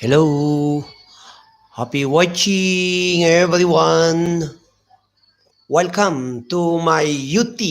Hello, happy watching everyone. Welcome to my UIT.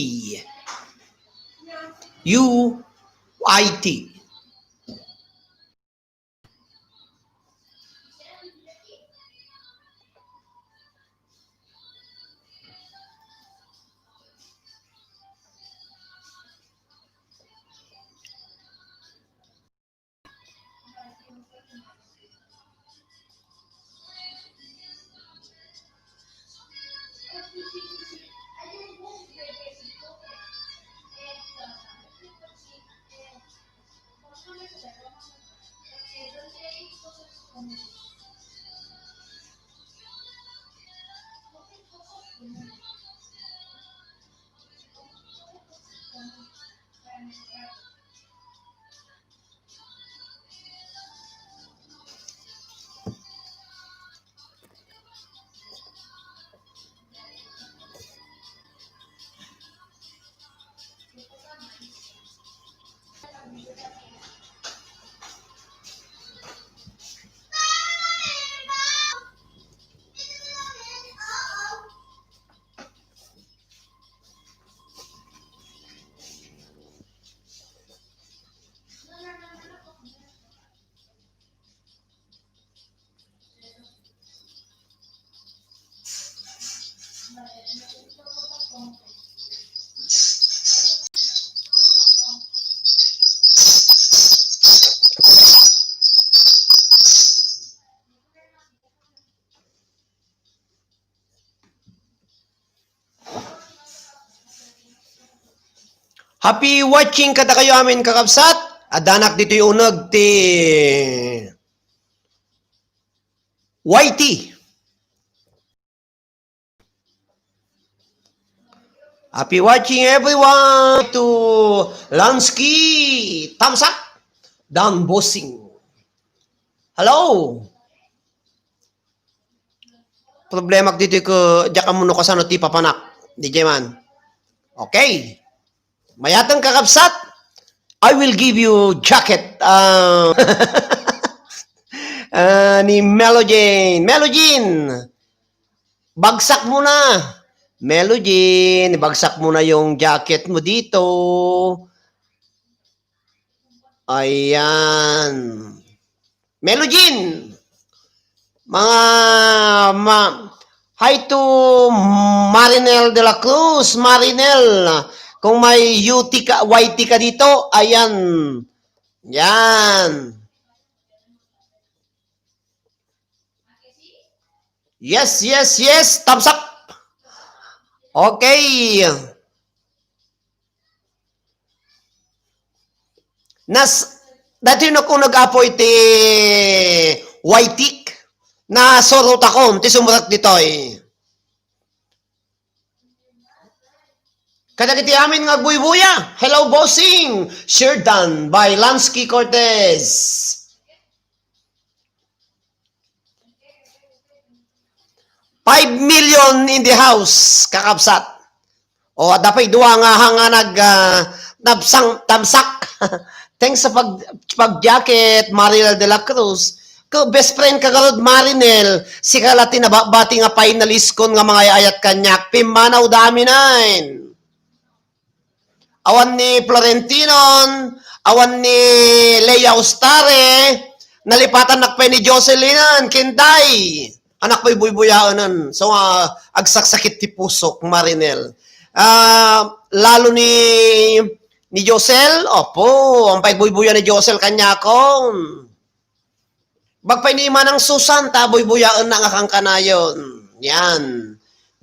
Happy watching kada kayo amin kakabsat. Adanak dito yung unag ti YT. Happy watching everyone to Lansky Tamsak Dan Bossing. Hello. Problema dito ko jaka muno kasano ti papanak. DJ man. Okay. Mayatang kakabsat, I will give you jacket ni Melojin. Melojin, bagsak mo na. Melojin, bagsak mo na yung jacket mo dito. Ayan. Melojin, hi to Marinel de la Cruz. Marinel, kung may YT ka dito, ayan. Yan. Yes. Thumbs up. Okay. Dati na kung nag-apoy ti YT na sorot ako, ti sumurat dito eh. Kada kiti amin nga buy-buya. Hello, bossing. Sure done by Lansky Cortez. $5 million in the house, kakabsat. O, dapat duwa nga hanga tamsak. Thanks sa pag-jacket, Marinel de la Cruz. Best friend kagarod Marinel, si kalati na bati nga finalist kon nga mga ayat kanyak, pimanaw dami nain. Awan ni Florentinon, awan ni Leia Ustare, nalipatan nakpe ni Jocelyn Kinday. Anak ko'y buy-buyaan. So, agsaksakit ti pusok, Marinel. Lalo ni Josel, opo, ang pagbuy-buya ni Josel kanya kon. Bagpay ni Manang Susan, ta buy-buyaan na nga kang kanayon. Yan.